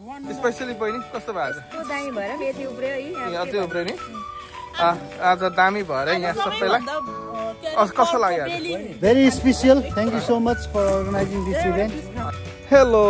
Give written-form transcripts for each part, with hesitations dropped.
Specially बहिनी कस्तो भएको छ? दामी भएर मेथी उब्रियो है अझै उब्रियो नि आज दामी भएर यहाँ सबैलाई कस्तो लाग्यो? Very special. Thank you so much for organizing this event. Hello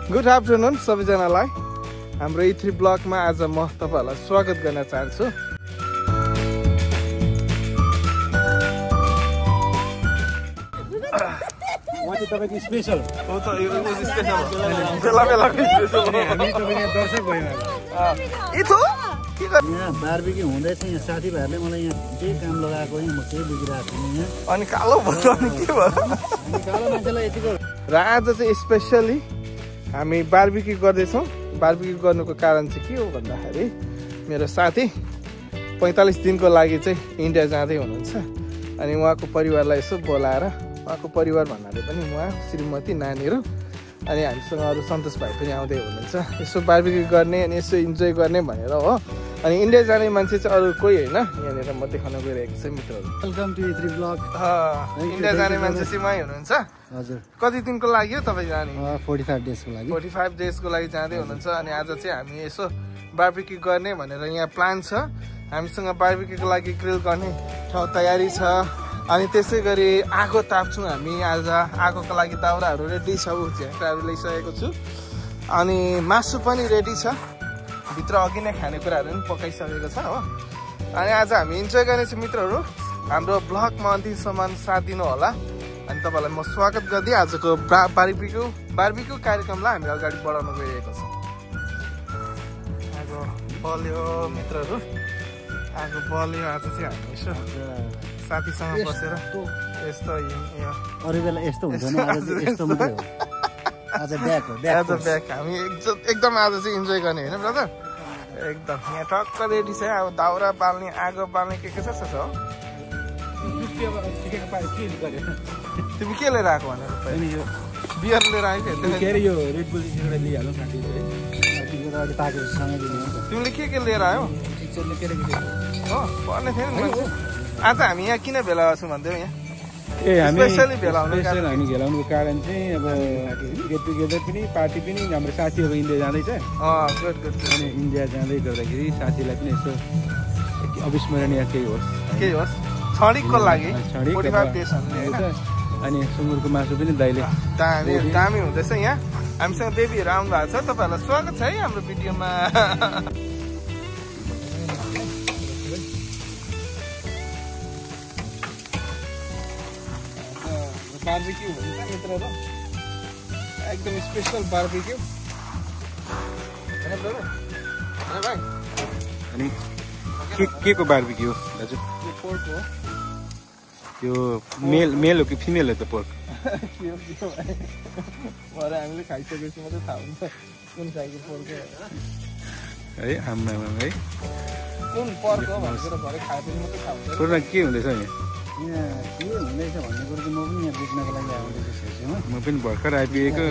good afternoon सबैजनालाई हाम्रो E3 ब्लगमा आज म तपाईँहरूलाई स्वागत गर्न चाहन्छु। तपाईको स्पेशल हो त यो स्पेशल बेला बेलाको स्पेशल हामी तपाईको दर्शक भयौँ इथो के गर्नु यहाँ बारबेक्यू हुँदैछ यहाँ साथीभाइहरूले मलाई यहाँ के काम लगाएको है म केही बुझिरहेको छु यहाँ अनि कालो भयो अनि के भयो अनि कालो मान्छेलाई यतिको र आज चाहिँ स्पेशली हामी बारबेक्यू गर्दैछौँ। बारबेक्यू गर्नुको कारण चाहिँ के हो भन्दाखेरि मेरो साथी 45 दिनको लागि चाहिँ इन्डिया जाँदै हुनुहुन्छ अनि उहाँको परिवारलाई यसो बोलाएर उहाँको परिवार भन्नाले पनि उहाँ श्रीमती नानीहरू अनि हामीसँग अरू सन्तोष भाइ पनि आउँदै हुनुहुन्छ यसो बारबेक्यू गर्ने अनि यसो इन्जोय गर्ने भनेर हो। अनि इन्डिया जाने मान्छे चाहिँ अरू कोही होइन यहाँनिर म देखाउन गइरहेको छु मित्रहरू। Welcome to E3 blog. India जाने मान्छे चाहिँ उहाँ हुनुहुन्छ। हजुर कति दिनको लागि हो तपाईँ जाने? 45 डेजको लागि 45 डेजको लागि जाँदै हुनुहुन्छ अनि आज चाहिँ हामी यसो बारबेक्यू गर्ने भनेर यहाँ प्लान छ। हामीसँग बारबेक्यूको लागि ग्रिल गर्ने ठाउँ तयारी छ अनि त्यसै गरी आगो ताप्छौँ हामी। आज आगोको लागि दाउराहरू रेडी छ, झ्याक्राहरू ल्याइसकेको छु अनि मासु पनि रेडी छ, भित्र अघि नै खानेकुराहरू पनि पकाइसकेको छ हो। अनि आज हामी इन्जोय गर्नेछौँ मित्रहरू। हाम्रो ब्लगमा अन्तिमसम्म साथ दिनु होला अनि तपाईँलाई म स्वागत गर्दै आजको बारबेक्यू कार्यक्रमलाई हामी अगाडि बढाउन गइरहेको छौँ। आगो बल्यो मित्रहरू, आगो बल्यो। आज चाहिँ हामी यसो साथीसँग बसेर यस्तो अरू बेला यस्तो हुँदैन आज यस्तो मात्रै हो आज ब्याक हो आज ब्याक हामी एकदम आज चाहिँ इन्जोय गर्ने होइन ब्रदर एकदम। यहाँ टक्क रेडी छ अब दाउरा बाल्ने आगो बाल्ने के छ हो। तिमी के लिएर आएको भनेर बियर लिएर आएको तिमीले के लिएर आयो हो भन्ने थिएन मान्छे। आज हामी यहाँ किन भेला छौँ भन्दैौ यहाँ स्पेसली भेला हामी भेलाउनुको कारण चाहिँ अब गेट टुगेदर पनि पार्टी पनि हाम्रो साथीहरू इन्डिया जाँदैछ अनि इन्डिया जाँदै गर्दाखेरि साथीलाई पनि यसो अविस्मरणीय केही होस् छडिकको लागि 45 डेज अनि सुँगुरको मासु पनि दाइले दामी हुँदैछ। यहाँ हामीसँग बेबीहरू आउनु भएको छ, तपाईँहरूलाई स्वागत छ है हाम्रो भिडियोमा। बारबेक्यू हुन्छ मित्रहरू, एकदम स्पेसल बारबेक्यू भाइ। अनि के को बारबेक्यू दाजु? पोर्क हो। यो मेल हो कि फिमेल हो त पोर्क? भरे हामीले खाइसकेपछि मात्रै थाहा हुन्छ कुन खालको पोर्क है आम्मा है कुन पोर्क हो भनेर भरे खाएपछि मात्रै थाहा हुन्छ। पुरा के हुँदैछ यहाँ? यहाँ के हुँदैछ भन्ने कुरो चाहिँ म पनि यहाँ बुझ्नको लागि आउँदैछु। म पनि भर्खर आइपुगेको।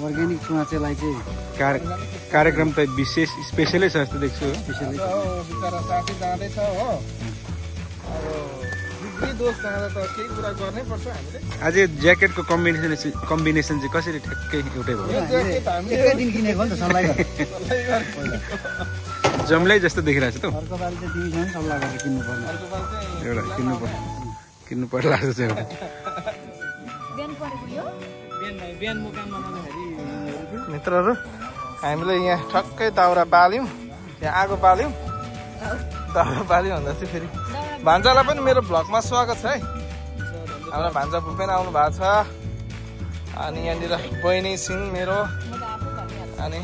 अर्ग्यानिक चुवाचेलाई चाहिँ कार्यक्रम त विशेष स्पेसलै छ जस्तो देख्छु। बिचरा साथी जाँदैछ हो, अब बिग्री दोष जाँदा त केही कुरा गर्नै पर्छ हामीले। आज ज्याकेटको कम्बिनेसन चाहिँ कसरी ठ्याक्कै एउटै भयो? एकै दिन किनेको नि त सल्लाह जम्लै जस्तो देखिरहेको छ त। अर्को पालि चाहिँ तिमीसँग सल्लाह गरेर किन्नुपर्ने एउटा किन्नु पर्ला जस्तो एउटा मित्रहरू। हामीले यहाँ ठक्कै दाउरा बाल्यौँ, यहाँ आगो बाल्यौँ, दाउरा बाल्यौँ भन्दा चाहिँ फेरि भान्जालाई पनि मेरो भ्लगमा स्वागत छ है। हाम्रो भान्जा भूपेन आउनु भएको छ अनि यहाँनिर बहिनी सिंह मेरो अनि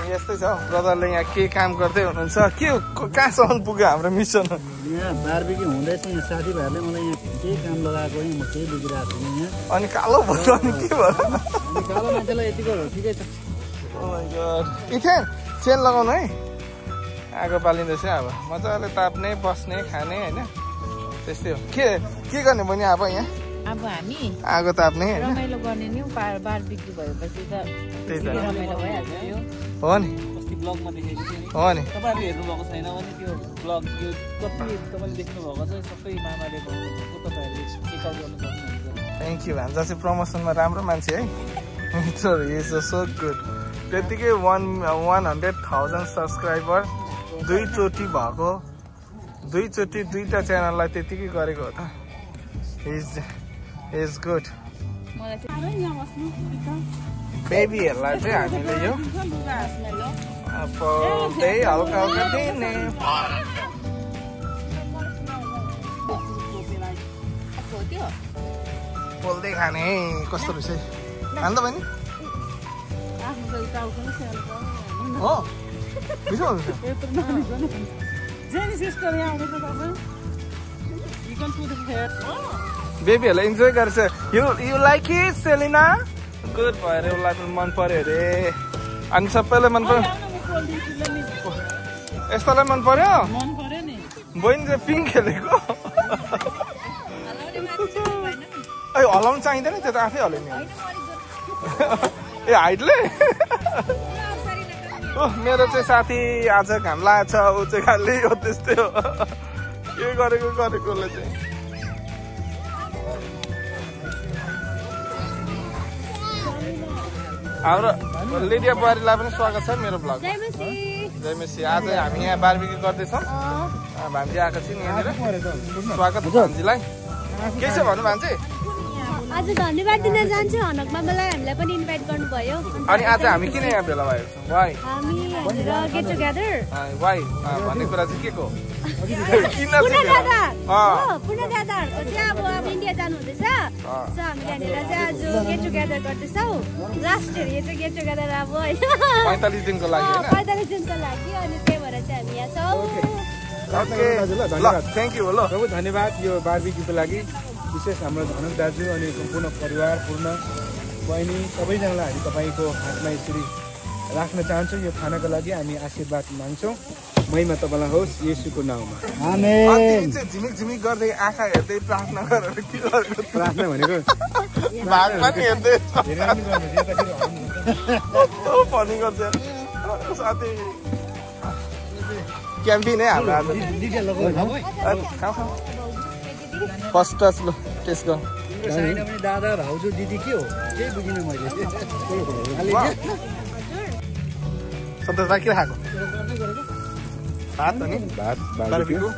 यस्तै छ। ब्रदरले यहाँ के काम गर्दै हुनुहुन्छ, के कहाँसम्म पुग्यो हाम्रो मिसन? यहाँ बारबेक्यू हुँदैछ यहाँ साथीभाइहरूले मलाई यहाँ केही काम लगाएको है म केही बुझिरहेको छु यहाँ अनि कालो भयो अनि के भयो? अनि कालो मान्छेलाई यतिको हो ठिकै छ। इथे चेन लगाउनु है, आगो बालिँदैछ अब मजाले ताप्ने बस्ने खाने होइन त्यस्तै हो। के गर्ने बहिनी अब यहाँ अब हामी आगो ताप्ने रमाइलो गर्ने नि बारबेक्यू भएपछि त त्यही त रमाइलो भइहाल्छ यो हो नि। अस्ति ब्लगमा देखेको थिएँ नि, हो नि तपाईँहरूले हेर्नु भएको छैन भने त्यो ब्लग यो कति तपाईँले देख्नु भएको छ सबै मामाले भएको तपाईँहरूले चेकआउट गर्न सक्नुहुन्छ। थ्याङ्क यू भान्जा चाहिँ प्रमोसनमा राम्रो मान्छे है। मित्रहरू इज सो गुड त्यतिकै 100,000 सब्सक्राइबर दुईचोटि भएको दुईचोटि दुईटा च्यानललाई त्यतिकै गरेको हो त इज गुड बेबीहरूलाई चाहिँ हामीले यो पोल्दै हल्का हल्का दिने पोल्दै खाने कस्तो रहेछ खानु त बहिनी हो मिठो हुन्छ बेबीहरूलाई इन्जोय गर्छ you like it Selina good भएर उसलाई पनि मन पर्यो अरे अनि सबैलाई मन पर्यो यस्तोलाई मन पर्यो बहिनी चाहिँ पिङ्क खेलेको हलाउनु चाहिँदैन त्यो त आफै हल्यो नि ए हाइटले मेरो चाहिँ साथी आज घाम लागेको छ ऊ चाहिँ खालि हो त्यस्तै हो के गरेकोले चाहिँ हाम्रो लिडिया बुहारीलाई पनि स्वागत छ मेरो ब्लग जय मेसी आज हामी यहाँ बारबिक्यू गर्दैछौँ भान्जी आएको छु नि यहाँनिर स्वागत भान्जीलाई के छ भन्नु भान्जी आज धन्यवाद दिन चाहन्छु हनक मामालाई हामीलाई पनि इन्भाइट गर्नुभयो अनि आज हामी किन यहाँ भेला भएको छौँ वाइ हामी गेट टुगेदर वाइ भन्ने कुरा चाहिँ के को पुनर्दादाहरूको चाहिँ अब इन्डिया जानु हुँदैछ सो हामीले यहाँनिर चाहिँ आज गेट टुगेदर गर्दैछौँ लास्ट इयर यो चाहिँ गेट टुगेदर अब होइन 45 दिनको लागि 45 दिनको लागि अनि त्यही भएर चाहिँ हामी यहाँ छौँ ओके ल थ्याङ्क यू ल बहुत धन्यवाद यो बारबिक्यूको लागि विशेष हाम्रो धनक दाजु अनि सम्पूर्ण परिवार पूर्ण बहिनी सबैजनालाई हामी तपाईँको हातमा यसरी राख्न चाहन्छौँ यो खानाको लागि हामी आशीर्वाद माग्छौँ महिमा तपाईँलाई होस् येशूको नाउँमा आमेन झिमिक झिमिक गर्दै आँखा हेर्दै प्रार्थना गरेर के गरेको प्रार्थना भनेको भाग पनि हेर्दै फनी गर्छ साथी क्याम्पिङ है हाम्रो आज खाऊ फर्स्ट टच ल टेस्ट गर दादा भाउजू दिदी के हो केही बुझिनँ मैले सन्तोष भाइ के खाएको भात अनि भात बारबिक्यू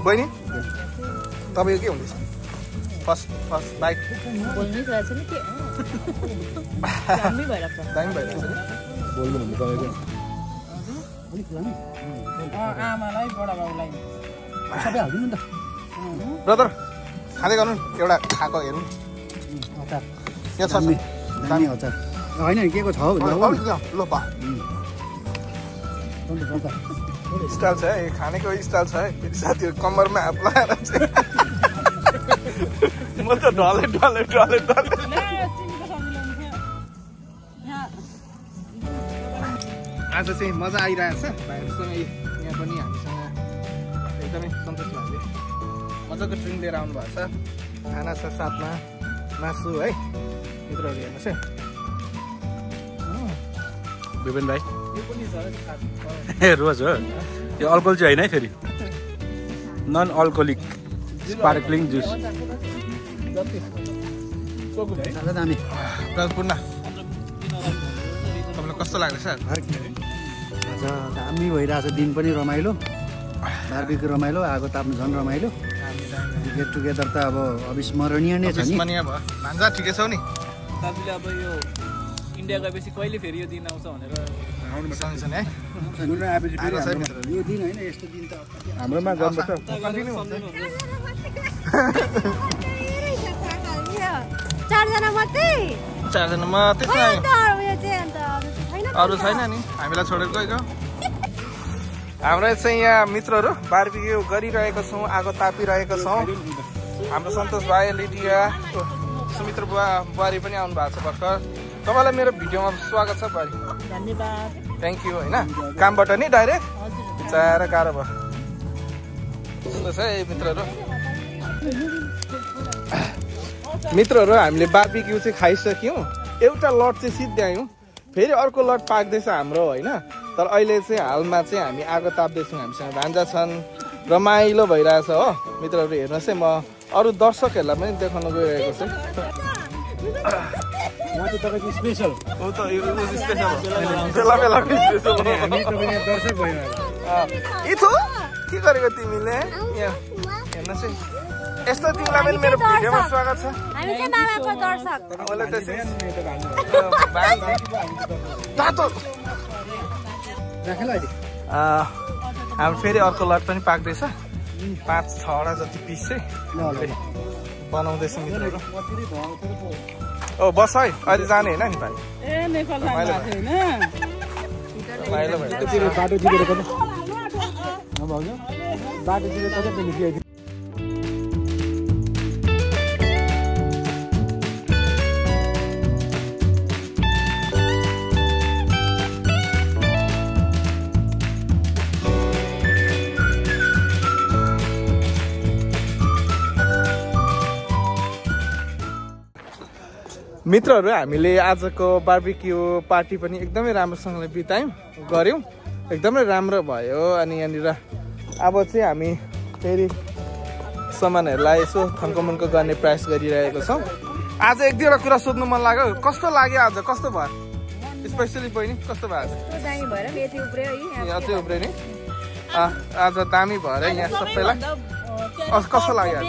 बहिनी तपाईँको के हुँदैछ फर्स्ट बाइक बोल्नै रहेछ नि के दामी भइरहेको छ दामी भइरहेछ नि बोल्नु भन्नु तपाईँको आमालाई बडा बाबुलाई सबै हालिदिनु नि त ब्रदर खाँदै गर्नु एउटा खाएको हेरौँ अचार यहाँ छ दामी अचार होइन के को छ हौ ल पा स्टाइल छ है खानेको स्टाइल छ है फेरि साथीहरू कम्मरमा हात लगाएर चाहिँ म त ढले आज चाहिँ मजा आइरहेछ भाइहरूसँग यहाँ पनि हामीसँग एकदमै सन्तोष भाइले मजाको ड्रिङ्क लिएर आउनु भएको छ खाना छ साथमा मासु है मित्रहरू हेर्नुहोस् है विपिन भाइ यो पनि छ रोज हो यो अल्कोहल चाहिँ होइन है फेरि नन अल्कोहोलिक स्पार्कलिङ जुस दामी पूर्ण तपाईँलाई कस्तो लाग्दैछ आज दामी भइरहेछ दिन पनि रमाइलो बारबिक्यू रमाइलो आगो ताप्नु झन् रमाइलो गेट टुगेदर त अब अविस्मरणीय नै छ नि भान्जा ठिकै छौ नि दाजुले अब यो इन्डिया गएपछि कहिले फेरि यो दिन आउँछ भनेर सँगै छ नि है यो दिन होइन यस्तो दिन त हाम्रोमा गर्नुपर्छ चारजना मात्रै चारजना मात्रै छ अरू छैन नि हामीलाई छोडेर गएको हाम्रो चाहिँ यहाँ मित्रहरू बारबिक्यू गरिरहेको छौँ आगो तापिरहेको छौँ हाम्रो सन्तोष भाइ लिडिया सुमित्र बुहारी पनि आउनु भएको छ भर्खर तपाईँलाई मेरो भिडियोमा स्वागत छ बुहारी धन्यवाद थ्याङ्क यू होइन कामबाट नि डाइरेक्ट बिचाएर गाह्रो भयो सुन्नुहोस् है मित्रहरू हामीले बारबिक्यू चाहिँ खाइसक्यौँ एउटा लट चाहिँ सिद्ध्यायौँ फेरि अर्को लट पाक्दैछ हाम्रो होइन तर अहिले चाहिँ हालमा चाहिँ हामी आगो ताप्दैछौँ हामीसँग भान्जा छन् रमाइलो भइरहेछ हो मित्रहरू हेर्नुहोस् है म अरू दर्शकहरूलाई पनि देखाउन गइरहेको छु उहाँ चाहिँ तपाईँको स्पेसल हो त यो स्पेशल बेला बेला स्पेशल हामी तपाईँ यहाँ दर्शक भयो इथो के गरेको तिमीले यहाँ हेर्नुहोस् है यस्तो तिमीलाई पनि मेरो भिडियोमा स्वागत छ हामी चाहिँ मामाको दर्शक मैले त्यसै तातो राखेला अहिले हामी फेरि अर्को लट पनि पाक्दैछ 5-6वटा जति पिस चाहिँ बनाउँदैछ मित्रहरू ओ बस है अहिले जाने होइन नि भाइ बाटो जिरेर कतै बाटो जिरेर कतै पनि मित्रहरू हामीले आजको बार्बिक्यू पार्टी पनि एकदमै राम्रोसँगले बितायौँ गऱ्यौँ एकदमै राम्रो भयो अनि यहाँनिर अब चाहिँ हामी फेरि सामानहरूलाई यसो थन्कोमन्को गर्ने प्रयास गरिरहेको छौँ आज एक दुईवटा कुरा सोध्नु मन लाग्यो कस्तो लाग्यो आज कस्तो भयो स्पेसली बहिनी कस्तो भयो अझै उब्रियो नि आज दामी भएर यहाँ सबैलाई कस्तो लाग्यो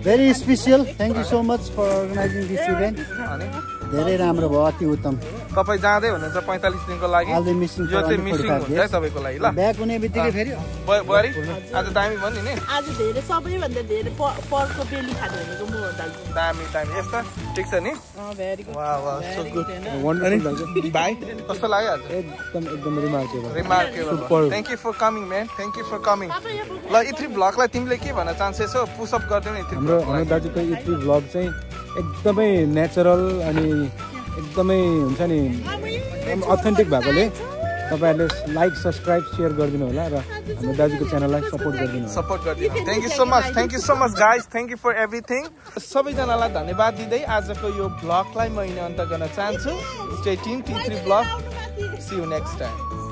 very special thank you so much for organising this event अनि धेरै राम्रो भयो अति उत्तम तपाईँ जाँदै हुनुहुन्छ 45 दिनको लागि यो चाहिँ मिसिङ हुन्छ है तपाईँको लागि ल ब्याक हुने बित्तिकै फेरि बुहारी आज दामी भयो नि आज धेरै सबैभन्दा धेरै पर्कको बेली खानु भनेको म हो दाजु दामी दामी यस्तो ठिक छ नि भेरी गुड वाह वाह सो गुड वन्डरफुल भाइ कस्तो लाग्यो आज एकदम remarkable thank you for coming man thank you for coming ल इथ्री ब्लगलाई तिमीले के भन्न चाहन्छौ पुसअप गरिदिनु इथ्री हाम्रो दाजुको इथ्री भ्लग चाहिँ एकदमै नेचरल अनि एकदमै हुन्छ नि अथेन्टिक भएकोले तपाईँहरूले लाइक सब्सक्राइब सेयर गरिदिनु होला र हाम्रो दाजुको च्यानललाई सपोर्ट गरिदिनु thank you so much guys thank you for everything सबैजनालाई धन्यवाद दिँदै आजको यो ब्लगलाई मैले अन्त गर्न चाहन्छु stay tune T3 blog see you next time